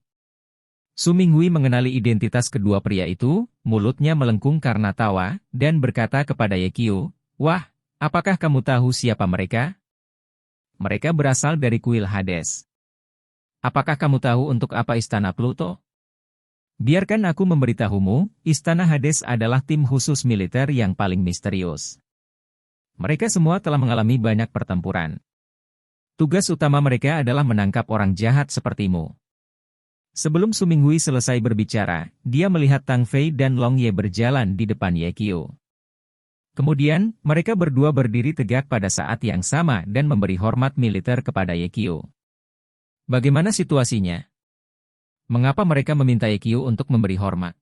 Su Minghui mengenali identitas kedua pria itu, mulutnya melengkung karena tawa, dan berkata kepada Ye Qiu, "Wah, apakah kamu tahu siapa mereka? Mereka berasal dari kuil Hades. Apakah kamu tahu untuk apa Istana Pluto? Biarkan aku memberitahumu, Istana Hades adalah tim khusus militer yang paling misterius. Mereka semua telah mengalami banyak pertempuran. Tugas utama mereka adalah menangkap orang jahat sepertimu." Sebelum Su Minghui selesai berbicara, dia melihat Tang Fei dan Long Ye berjalan di depan Ye Qiu. Kemudian, mereka berdua berdiri tegak pada saat yang sama dan memberi hormat militer kepada Ye Qiu. Bagaimana situasinya? Mengapa mereka meminta Ye Qiu untuk memberi hormat?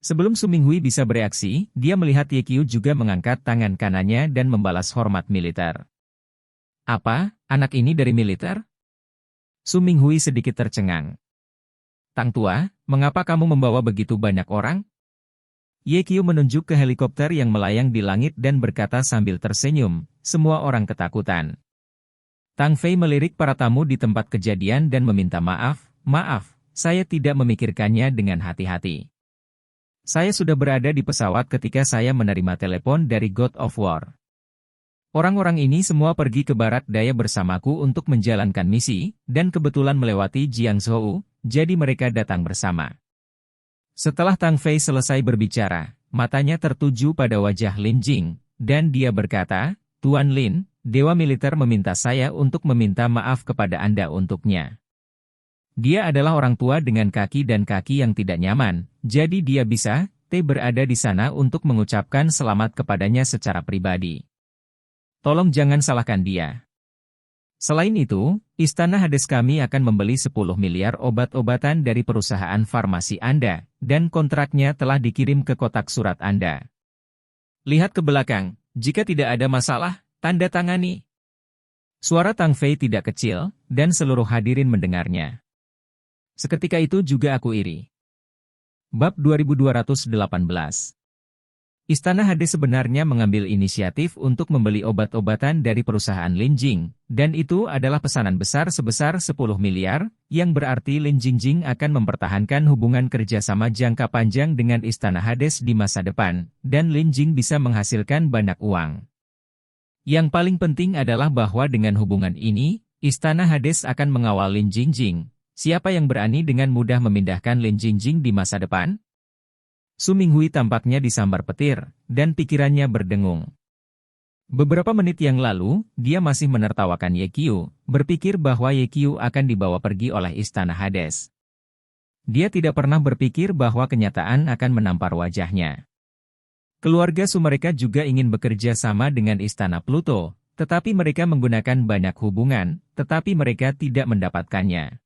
Sebelum Su Minghui bisa bereaksi, dia melihat Ye Qiu juga mengangkat tangan kanannya dan membalas hormat militer. Apa, anak ini dari militer? Su Minghui sedikit tercengang. Tang tua, mengapa kamu membawa begitu banyak orang? Ye Qiu menunjuk ke helikopter yang melayang di langit dan berkata sambil tersenyum, semua orang ketakutan. Tang Fei melirik para tamu di tempat kejadian dan meminta maaf, saya tidak memikirkannya dengan hati-hati. Saya sudah berada di pesawat ketika saya menerima telepon dari God of War. Orang-orang ini semua pergi ke barat daya bersamaku untuk menjalankan misi, dan kebetulan melewati Jiangzhou, jadi mereka datang bersama. Setelah Tang Fei selesai berbicara, matanya tertuju pada wajah Lin Jing, dan dia berkata, "Tuan Lin, Dewa Militer meminta saya untuk meminta maaf kepada Anda untuknya. Dia adalah orang tua dengan kaki dan kaki yang tidak nyaman, jadi dia bisa berada di sana untuk mengucapkan selamat kepadanya secara pribadi. Tolong jangan salahkan dia. Selain itu, Istana Hades kami akan membeli 10 miliar obat-obatan dari perusahaan farmasi Anda, dan kontraknya telah dikirim ke kotak surat Anda. Lihat ke belakang, jika tidak ada masalah, tanda tangani." Suara Tang Fei tidak kecil, dan seluruh hadirin mendengarnya. Seketika itu juga aku iri. Bab 2218. Istana Hades sebenarnya mengambil inisiatif untuk membeli obat-obatan dari perusahaan Lin Jing, dan itu adalah pesanan besar sebesar 10 miliar, yang berarti Lin Jingjing akan mempertahankan hubungan kerjasama jangka panjang dengan Istana Hades di masa depan, dan Lin Jing bisa menghasilkan banyak uang. Yang paling penting adalah bahwa dengan hubungan ini, Istana Hades akan mengawal Lin Jingjing. Siapa yang berani dengan mudah memindahkan Lin Jingjing di masa depan? Su Minghui tampaknya disambar petir, dan pikirannya berdengung. Beberapa menit yang lalu, dia masih menertawakan Ye Qiu, berpikir bahwa Ye Qiu akan dibawa pergi oleh Istana Hades. Dia tidak pernah berpikir bahwa kenyataan akan menampar wajahnya. Keluarga Su mereka juga ingin bekerja sama dengan Istana Pluto, tetapi mereka menggunakan banyak hubungan, tetapi mereka tidak mendapatkannya.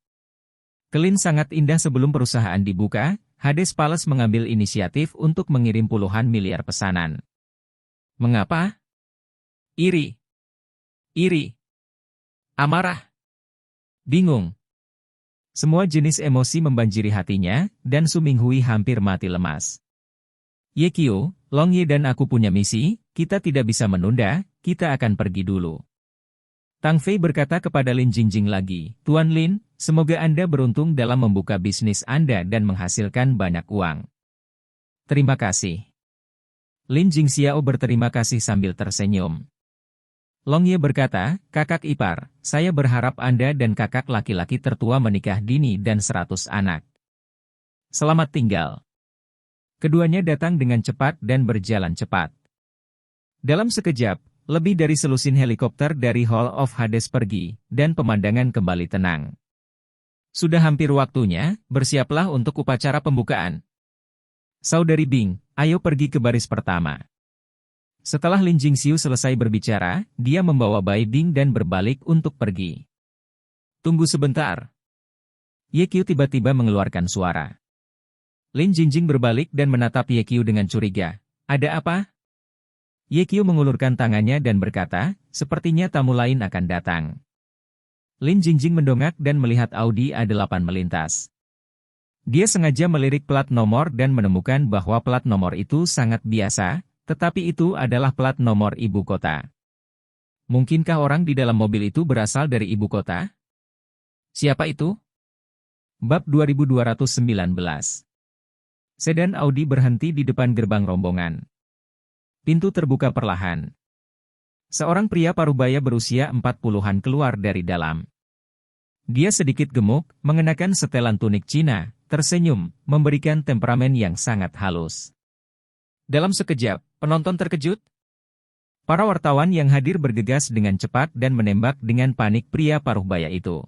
Kelin sangat indah sebelum perusahaan dibuka, Hades Palace mengambil inisiatif untuk mengirim puluhan miliar pesanan. Mengapa? Iri. Amarah. Bingung. Semua jenis emosi membanjiri hatinya, dan Su Minghui hampir mati lemas. Ye Qiu, Long Ye dan aku punya misi, kita tidak bisa menunda, kita akan pergi dulu. Tang Fei berkata kepada Lin Jingjing lagi, Tuan Lin, semoga Anda beruntung dalam membuka bisnis Anda dan menghasilkan banyak uang. Terima kasih. Lin Jingxiao berterima kasih sambil tersenyum. Long Ye berkata, kakak ipar, saya berharap Anda dan kakak laki-laki tertua menikah dini dan 100 anak. Selamat tinggal. Keduanya datang dengan cepat dan berjalan cepat. Dalam sekejap, lebih dari selusin helikopter dari Hall of Hades pergi, dan pemandangan kembali tenang. Sudah hampir waktunya, bersiaplah untuk upacara pembukaan. Saudari Bing, ayo pergi ke baris pertama. Setelah Lin Jingxiu selesai berbicara, dia membawa Bai Bing dan berbalik untuk pergi. Tunggu sebentar. Ye Qiu tiba-tiba mengeluarkan suara. Lin Jingjing berbalik dan menatap Ye Qiu dengan curiga. Ada apa? Ye Qiu mengulurkan tangannya dan berkata, sepertinya tamu lain akan datang. Lin Jingjing mendongak dan melihat Audi A8 melintas. Dia sengaja melirik plat nomor dan menemukan bahwa plat nomor itu sangat biasa, tetapi itu adalah plat nomor ibu kota. Mungkinkah orang di dalam mobil itu berasal dari ibu kota? Siapa itu? Bab 2219. Sedan Audi berhenti di depan gerbang rombongan. Pintu terbuka perlahan. Seorang pria parubaya berusia 40-an keluar dari dalam. Dia sedikit gemuk, mengenakan setelan tunik Cina, tersenyum, memberikan temperamen yang sangat halus. Dalam sekejap, penonton terkejut. Para wartawan yang hadir bergegas dengan cepat dan menembak dengan panik pria parubaya itu.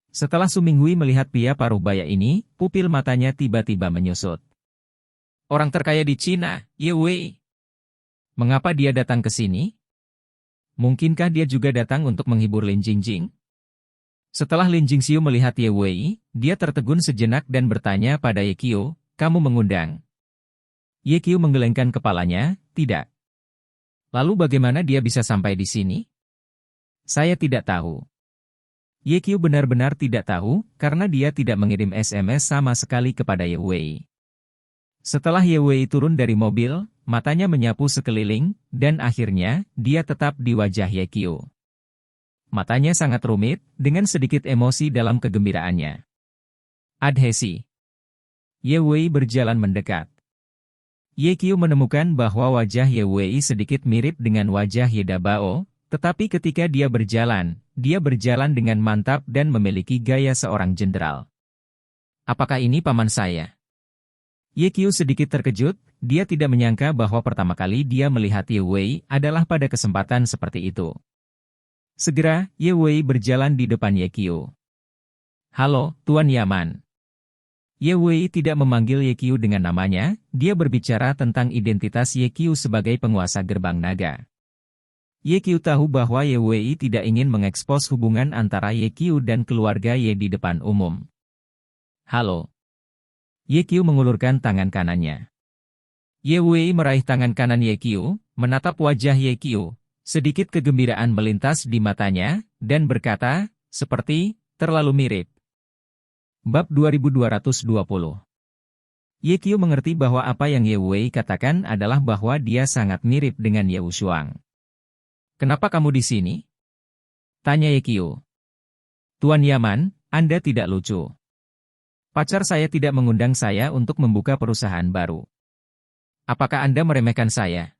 Setelah Su Minghui melihat pria parubaya ini, pupil matanya tiba-tiba menyusut. Orang terkaya di Cina, Ye Wei. Mengapa dia datang ke sini? Mungkinkah dia juga datang untuk menghibur Lin Jingjing? Setelah Lin Jingxiu melihat Ye Wei, dia tertegun sejenak dan bertanya pada Ye Qiu, kamu mengundang? Ye Qiu menggelengkan kepalanya, tidak. Lalu bagaimana dia bisa sampai di sini? Saya tidak tahu. Ye Qiu benar-benar tidak tahu, karena dia tidak mengirim SMS sama sekali kepada Ye Wei. Setelah Ye Wei turun dari mobil, matanya menyapu sekeliling, dan akhirnya, dia tetap di wajah Ye Qiu. Matanya sangat rumit, dengan sedikit emosi dalam kegembiraannya. Adhesi. Ye Wei berjalan mendekat. Ye Qiu menemukan bahwa wajah Ye Wei sedikit mirip dengan wajah Ye Dabao, tetapi ketika dia berjalan dengan mantap dan memiliki gaya seorang jenderal. Apakah ini paman saya? Ye Qiu sedikit terkejut, dia tidak menyangka bahwa pertama kali dia melihat Ye Wei adalah pada kesempatan seperti itu. Segera, Ye Wei berjalan di depan Ye Qiu. Halo, Tuan Yaman. Ye Wei tidak memanggil Ye Qiu dengan namanya, dia berbicara tentang identitas Ye Qiu sebagai penguasa gerbang naga. Ye Qiu tahu bahwa Ye Wei tidak ingin mengekspos hubungan antara Ye Qiu dan keluarga Ye di depan umum. Halo. Ye Qiu mengulurkan tangan kanannya. Ye Wei meraih tangan kanan Ye Qiu, menatap wajah Ye Qiu. Sedikit kegembiraan melintas di matanya, dan berkata, seperti, terlalu mirip. Bab 2220. Ye Qiu mengerti bahwa apa yang Ye Wei katakan adalah bahwa dia sangat mirip dengan Ye Wushuang. Kenapa kamu di sini? Tanya Ye Qiu. Tuan Yaman, Anda tidak lucu. Pacar saya tidak mengundang saya untuk membuka perusahaan baru. Apakah Anda meremehkan saya?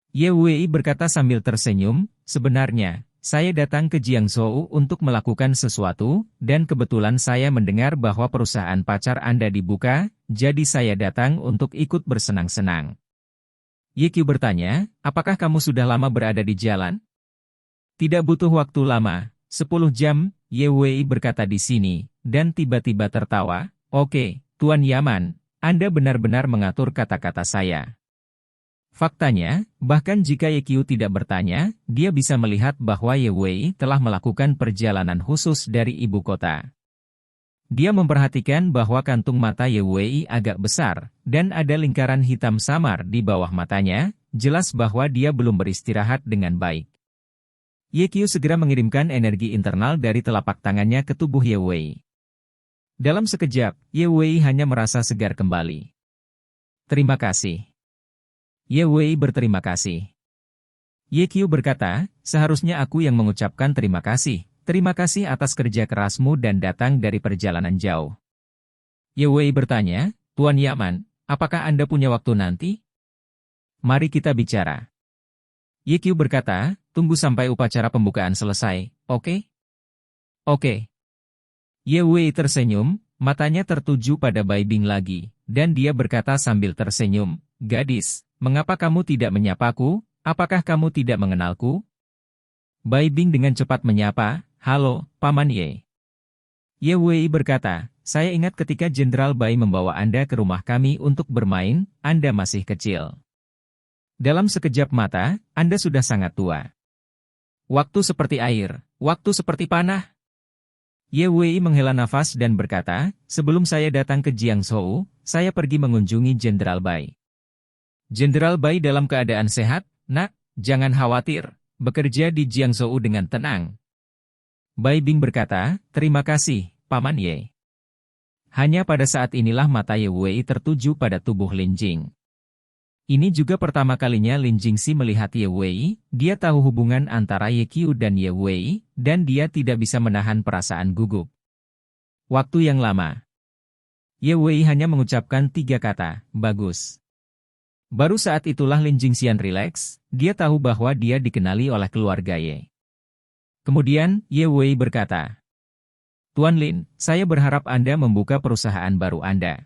Ye Wei berkata sambil tersenyum, sebenarnya, saya datang ke Jiangzhou untuk melakukan sesuatu, dan kebetulan saya mendengar bahwa perusahaan pacar Anda dibuka, jadi saya datang untuk ikut bersenang-senang. Ye Qiu bertanya, apakah kamu sudah lama berada di jalan? Tidak butuh waktu lama, 10 jam, Ye Wei berkata di sini, dan tiba-tiba tertawa, oke, Tuan Yaman, Anda benar-benar mengatur kata-kata saya. Faktanya, bahkan jika Ye Qiu tidak bertanya, dia bisa melihat bahwa Ye Wei telah melakukan perjalanan khusus dari ibu kota. Dia memperhatikan bahwa kantung mata Ye Wei agak besar, dan ada lingkaran hitam samar di bawah matanya, jelas bahwa dia belum beristirahat dengan baik. Ye Qiu segera mengirimkan energi internal dari telapak tangannya ke tubuh Ye Wei. Dalam sekejap, Ye Wei hanya merasa segar kembali. Terima kasih. Ye Wei berterima kasih. Ye Qiu berkata, seharusnya aku yang mengucapkan terima kasih. Terima kasih atas kerja kerasmu dan datang dari perjalanan jauh. Ye Wei bertanya, Tuan Yaman, apakah Anda punya waktu nanti? Mari kita bicara. Ye Qiu berkata, tunggu sampai upacara pembukaan selesai, oke? Oke. Ye Wei tersenyum, matanya tertuju pada Bai Bing lagi, dan dia berkata sambil tersenyum, gadis, mengapa kamu tidak menyapaku? Apakah kamu tidak mengenalku? Bai Bing dengan cepat menyapa, "Halo, Paman Ye." Ye Wei berkata, "Saya ingat ketika Jenderal Bai membawa Anda ke rumah kami untuk bermain, Anda masih kecil. Dalam sekejap mata, Anda sudah sangat tua. Waktu seperti air, waktu seperti panah." Ye Wei menghela nafas dan berkata, "Sebelum saya datang ke Jiangzhou, saya pergi mengunjungi Jenderal Bai. Jenderal Bai dalam keadaan sehat, Nak, jangan khawatir, bekerja di Jiangzhou dengan tenang." Bai Bing berkata, "Terima kasih, Paman Ye." Hanya pada saat inilah mata Ye Wei tertuju pada tubuh Lin Jing. Ini juga pertama kalinya Lin Jingxi melihat Ye Wei, dia tahu hubungan antara Ye Qiu dan Ye Wei, dan dia tidak bisa menahan perasaan gugup. Waktu yang lama. Ye Wei hanya mengucapkan 3 kata, "Bagus." Baru saat itulah Lin Jingxian rileks, dia tahu bahwa dia dikenali oleh keluarga Ye. Kemudian, Ye Wei berkata, "Tuan Lin, saya berharap Anda membuka perusahaan baru Anda.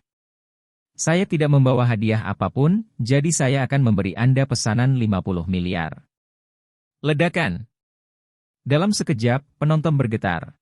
Saya tidak membawa hadiah apapun, jadi saya akan memberi Anda pesanan 50 miliar. Ledakan. Dalam sekejap, penonton bergetar.